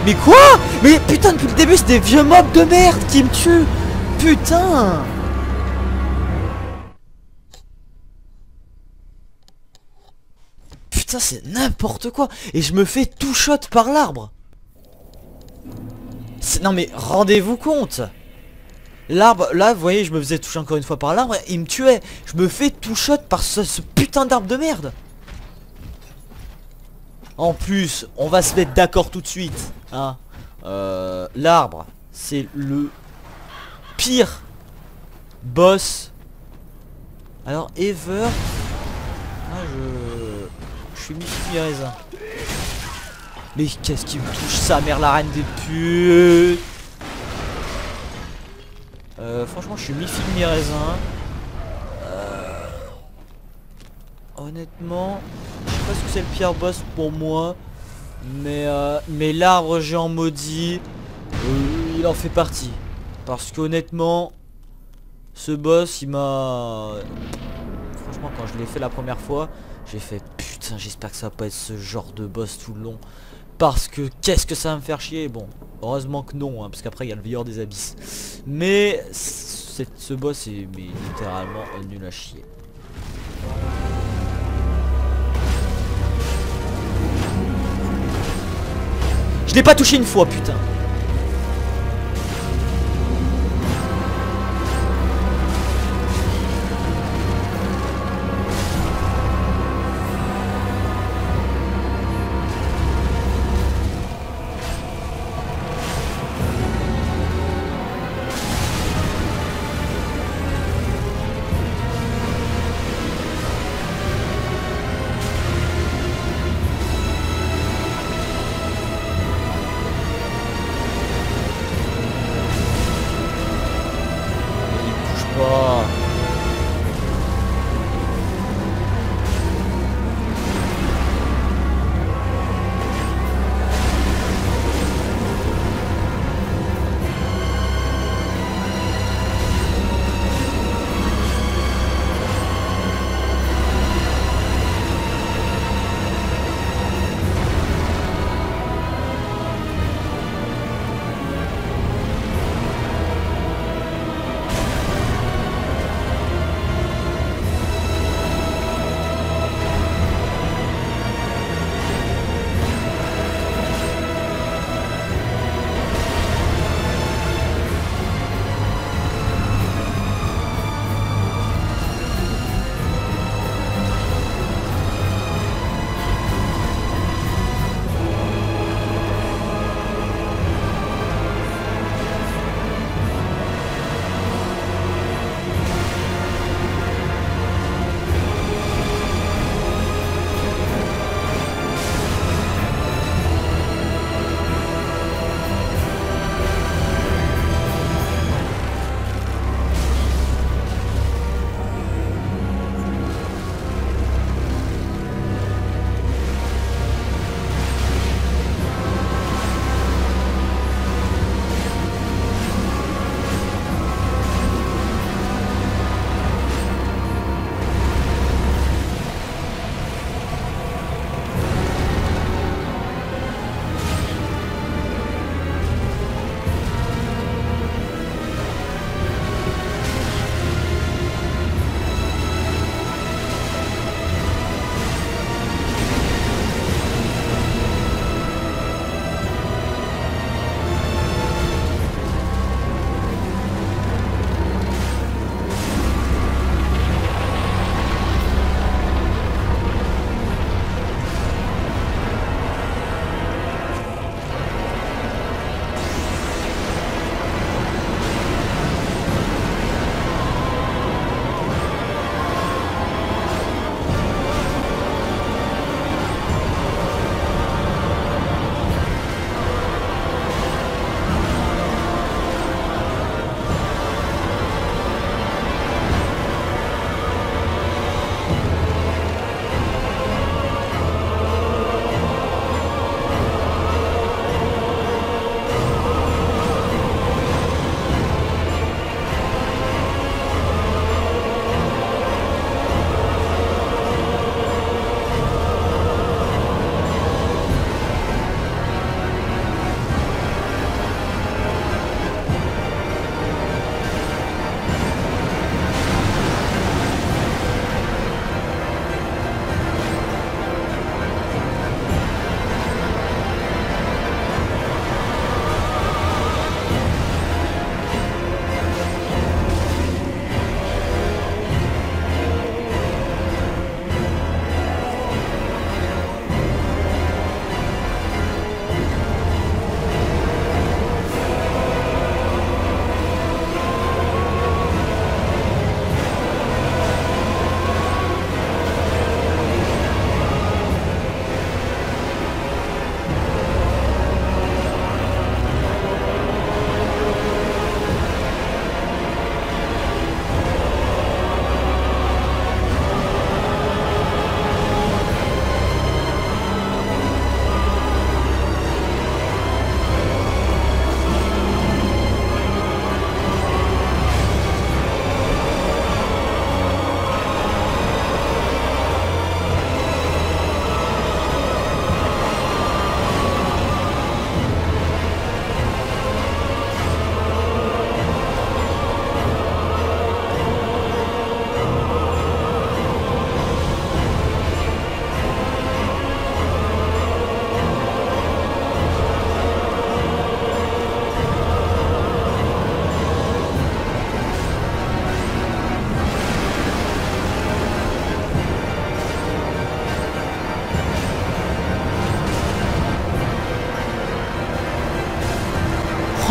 Mais quoi? Mais putain, depuis le début c'est des vieux mobs de merde qui me tuent. Putain. Putain, c'est n'importe quoi. Et je me fais tout shot par l'arbre. Non mais rendez-vous compte. L'arbre, là vous voyez, je me faisais toucher encore une fois par l'arbre, il me tuait. Je me fais tout shot par ce putain d'arbre de merde. En plus, on va se mettre d'accord tout de suite, hein. L'arbre, c'est le pire boss. Alors, ever. Ah, je suis mi-figue mi-raisin. Mais qu'est-ce qui me touche sa mère, la reine des putes. Franchement, je suis mi-figue mi-raisin. Honnêtement, je sais pas ce que c'est le pire boss pour moi, mais l'arbre géant maudit, il en fait partie. Parce qu'honnêtement, ce boss, il m'a... Franchement, quand je l'ai fait la première fois, j'ai fait putain, j'espère que ça va pas être ce genre de boss tout le long. Parce que qu'est-ce que ça va me faire chier. Bon, heureusement que non, hein, parce qu'après il y a le veilleur des abysses. Mais ce boss est littéralement nul à chier. Je l'ai pas touché une fois, putain.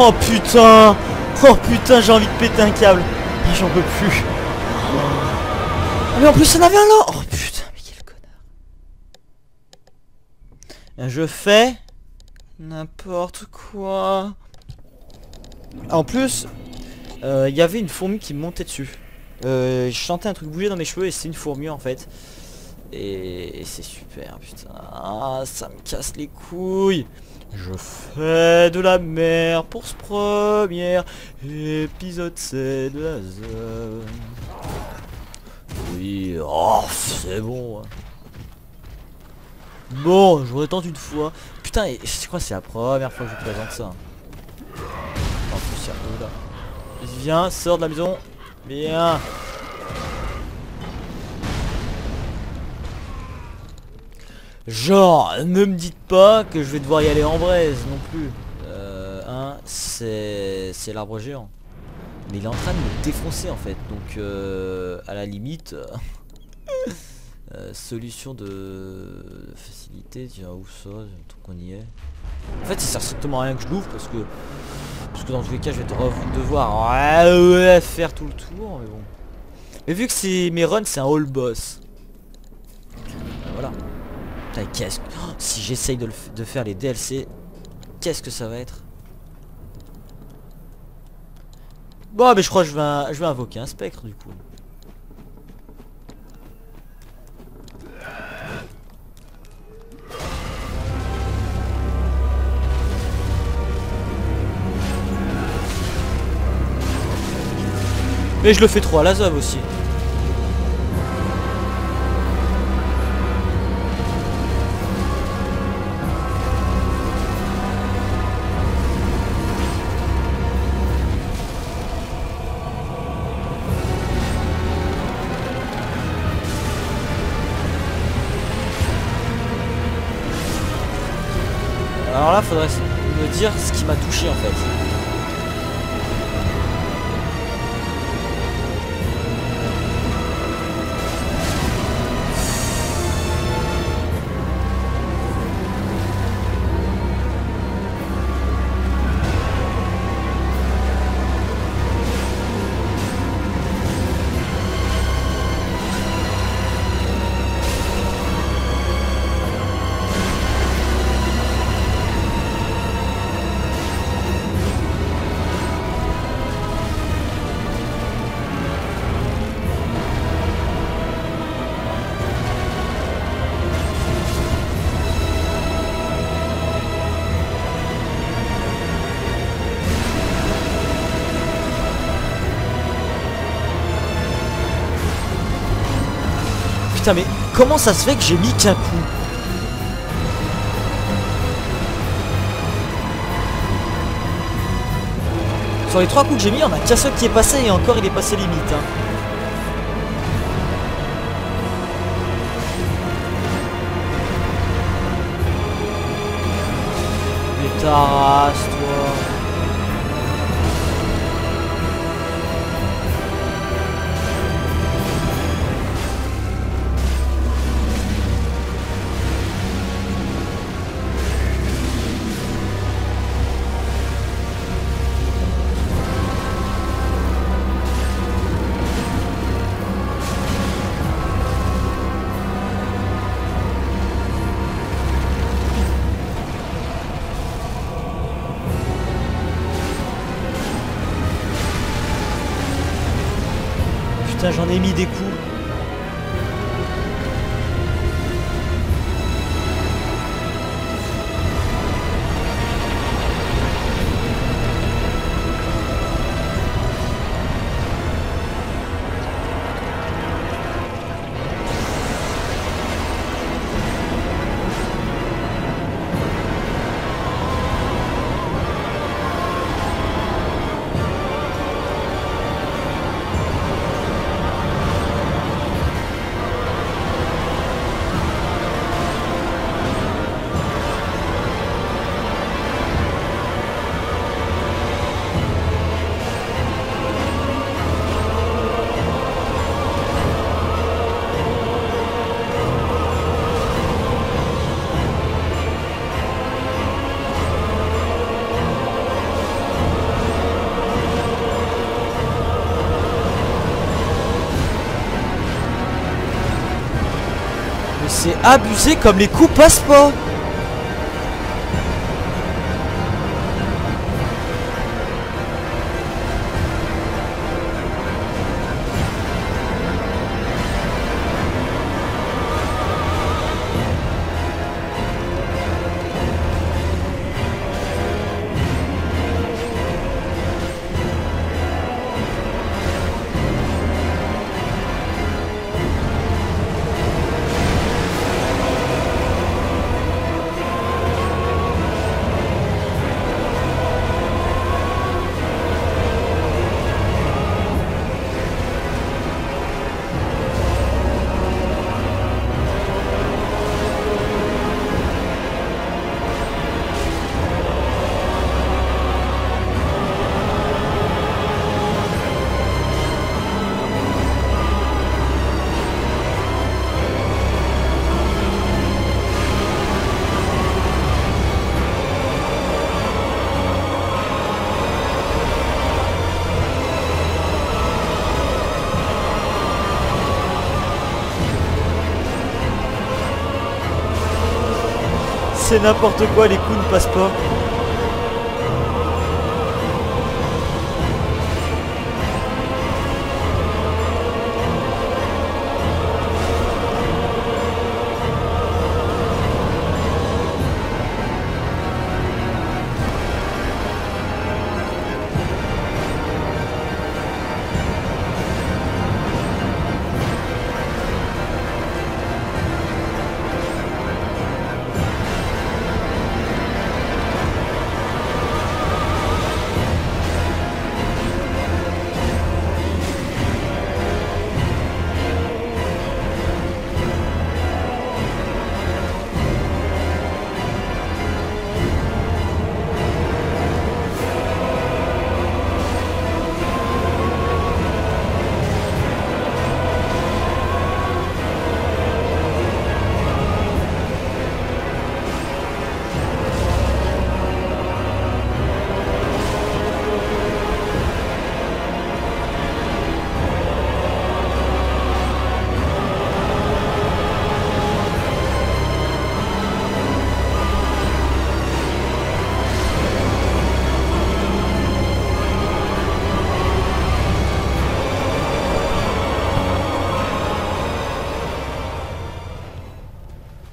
Oh putain. Oh putain, j'ai envie de péter un câble. Ah, j'en peux plus. Ah, mais en plus, il y en avait un là. Oh putain, mais quel connard. Je fais n'importe quoi. En plus, il y avait une fourmi qui me montait dessus. Je sentais un truc bouger dans mes cheveux et c'est une fourmi en fait. Et c'est super, putain. Ah, ça me casse les couilles. Je fais de la merde pour ce premier épisode, c'est de la zone. Oui, oh, c'est bon. Bon, je retente une fois. Putain, et je crois que c'est la première fois que je vous présente ça. En plus, il y a eux là. Viens, sors de la maison. Viens. Genre, ne me dites pas que je vais devoir y aller en braise non plus. C'est l'arbre géant. Mais il est en train de me défoncer en fait. Donc, à la limite, solution de facilité. Tiens, où ça? Tant qu'on y est. En fait, ça sert strictement à rien que je l'ouvre parce que dans tous les cas, je vais devoir faire tout le tour. Mais bon. Mais vu que c'est mes runs, c'est un all boss. Voilà. Putain, qu'est-ce que... Oh, si j'essaye de faire les DLC, qu'est-ce que ça va être? Bon, mais je crois que je vais invoquer un spectre du coup. Mais je le fais trop à la zone aussi. Alors là, faudrait me dire ce qui m'a touché en fait. Putain, mais comment ça se fait que j'ai mis qu'un coup? Sur les 3 coups que j'ai mis, on a qu'un seul qui est passé et encore il est passé limite. Hein. Mais ta race, toi. Putain, j'en ai mis des coups. abusé comme les coups passent pas. C'est n'importe quoi, les coups ne passent pas.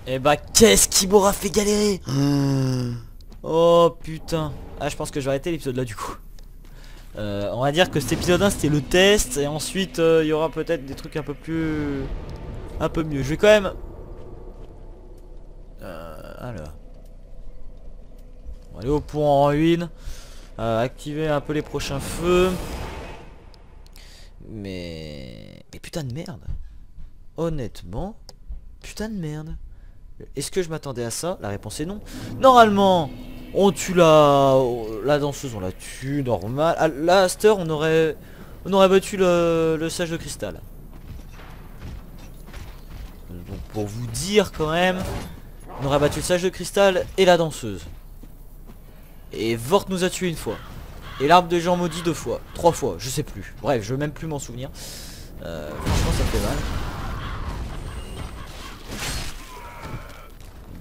Eh bah qu'est-ce qui m'aura fait galérer? Oh putain. Ah, je pense que je vais arrêter l'épisode là du coup. On va dire que cet épisode 1 c'était le test. Et ensuite il y aura peut-être des trucs un peu plus... un peu mieux. Je vais quand même... alors... on va aller au pont en ruine. Activer un peu les prochains feux. Mais putain de merde. Honnêtement, putain de merde. Est-ce que je m'attendais à ça? La réponse est non. Normalement, on tue la danseuse, on la tue, normal. À la Star, on aurait battu le sage de cristal. Donc pour vous dire quand même, on aurait battu le sage de cristal et la danseuse. Et Vort nous a tué une fois. Et l'arbre de gens maudit 2 fois, 3 fois, je sais plus. Bref, je veux même plus m'en souvenir. Franchement, ça fait mal.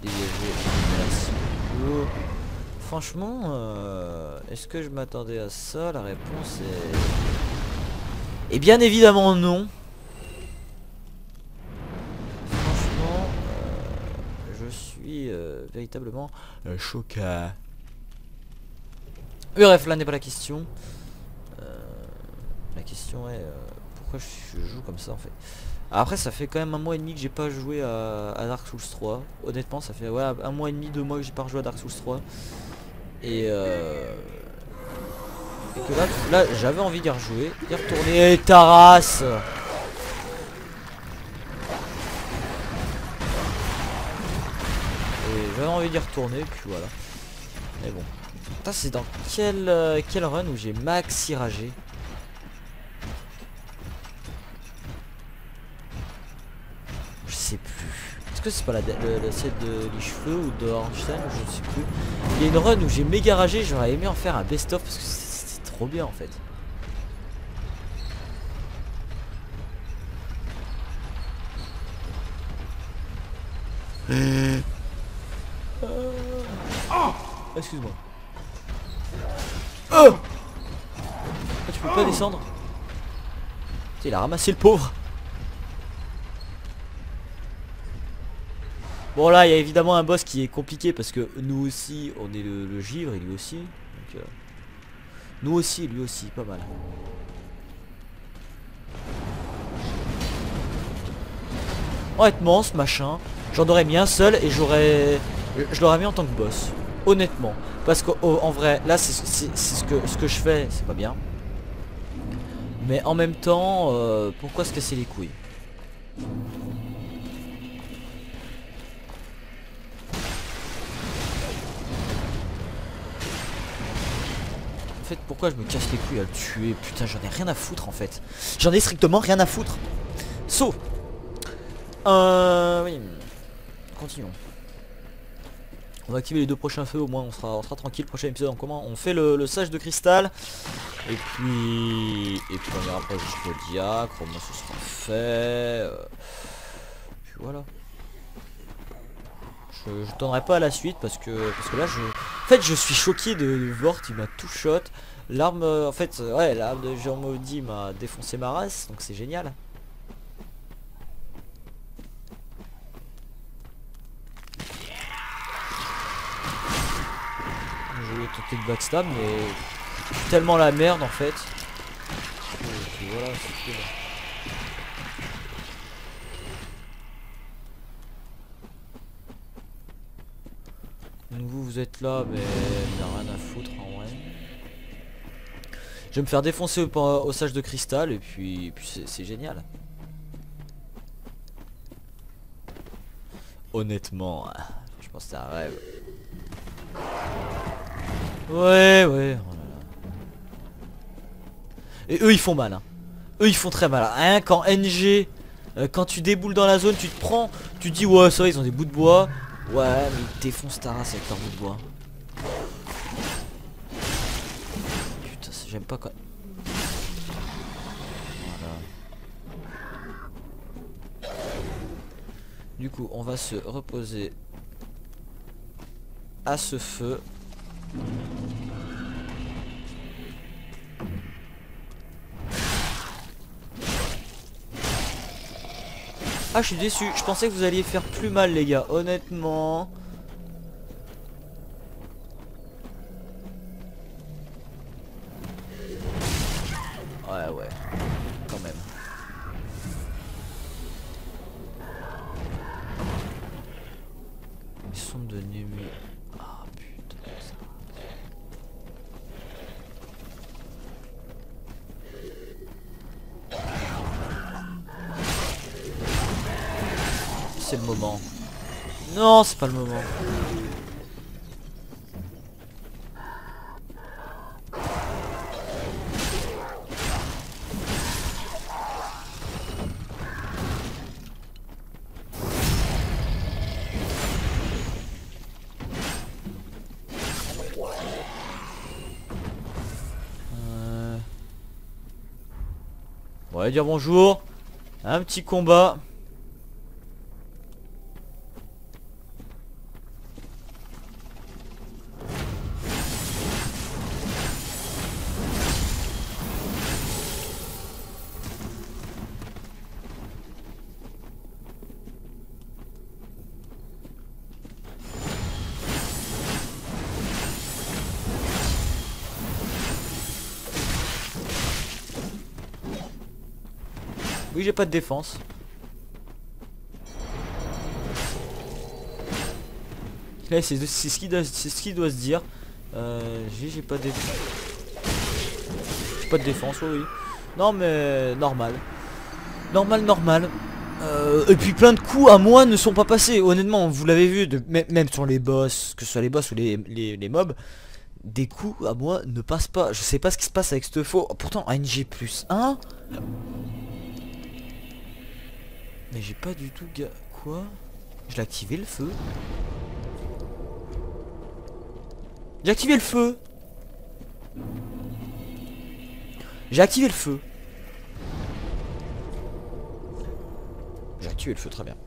Merci beaucoup. Franchement, est-ce que je m'attendais à ça? La réponse est... Et bien évidemment non. Franchement, je suis véritablement choqué. Bref, là n'est pas la question. La question est pourquoi je joue comme ça en fait. Après ça fait quand même 1 mois et demi que j'ai pas joué à Dark Souls 3. Honnêtement ça fait 1 mois et demi, 2 mois que j'ai pas rejoué à Dark Souls 3. Et que là j'avais envie d'y rejouer, d'y retourner. Et ta race! Et j'avais envie d'y retourner, puis voilà. Mais bon. Putain, c'est dans quel run où j'ai maxi ragé? Je sais plus. Est-ce que c'est pas le set de Lichefeu ou de Ornstein? Je ne sais plus. Il y a une run où j'ai méga ragé, j'aurais aimé en faire un best-of parce que c'était trop bien en fait. Excuse-moi. Oh, tu peux pas descendre. Il a ramassé le pauvre. Bon là il y a évidemment un boss qui est compliqué parce que nous aussi on est le givre et lui aussi. Donc, nous aussi et lui aussi, pas mal. Honnêtement ce machin, j'en aurais mis un seul et je l'aurais mis en tant que boss. Honnêtement. Parce qu'en vrai, là c'est ce que je fais, c'est pas bien. Mais en même temps, pourquoi se casser les couilles? En fait, pourquoi je me casse les couilles à le tuer? Putain, j'en ai rien à foutre en fait. J'en ai strictement rien à foutre. Sauf. Oui. Continuons. On va activer les 2 prochains feux, au moins on sera tranquille. Prochain épisode, on fait le sage de cristal. Et puis on ira après jusqu'au diacre, au moins ce sera fait. Puis voilà. Je tendrai pas à la suite parce que là en fait je suis choqué de Vort, il m'a tout shot. L'arme en fait ouais, l'arme de Jean Maudit m'a défoncé ma race, donc c'est génial. Je vais tenter de backstab mais tellement la merde en fait. Et voilà, c'est cool. Donc vous êtes là mais il n'y a rien à foutre en vrai. Je vais me faire défoncer au sage de cristal et puis c'est génial. Honnêtement, je pense que c'est un rêve. Ouais. Oh là là. Et eux ils font mal hein. Eux ils font très mal. Hein, quand NG, quand tu déboules dans la zone, tu te prends, tu te dis ouais ça va ils ont des bouts de bois. Ouais mais ils défoncent ta race avec leur bout de bois. Putain j'aime pas quoi. Voilà. Du coup on va se reposer à ce feu. Ah je suis déçu, je pensais que vous alliez faire plus mal les gars, honnêtement. Ouais, quand même. Ils sont de nuit. Ah putain ça. C'est le moment. Non, c'est pas le moment. Ouais, dire bonjour. Un petit combat. Oui, j'ai pas de défense. Là, c'est ce qui doit se dire. J'ai pas de défense. J'ai pas de défense, oui. Non, mais normal. Normal. Et puis plein de coups à moi ne sont pas passés. Honnêtement, vous l'avez vu, même sur les boss, que ce soit les boss ou les mobs, des coups à moi ne passent pas. Je sais pas ce qui se passe avec ce faux. Pourtant, ANG plus 1. Mais j'ai pas du tout... Quoi? Je l'ai activé le feu. J'ai activé le feu. J'ai activé le feu. J'ai activé le feu, très bien.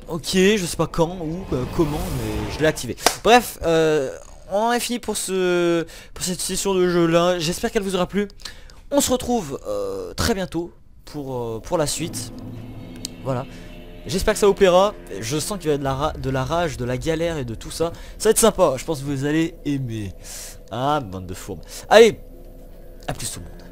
Ok, je sais pas quand ou comment, mais je l'ai activé. Bref, on en est fini pour cette session de jeu là. J'espère qu'elle vous aura plu. On se retrouve très bientôt pour la suite. Voilà. J'espère que ça vous plaira. Je sens qu'il va y avoir de la rage, de la galère et de tout ça. Ça va être sympa. Je pense que vous allez aimer. Ah, bande de fourbes. Allez, à plus tout le monde.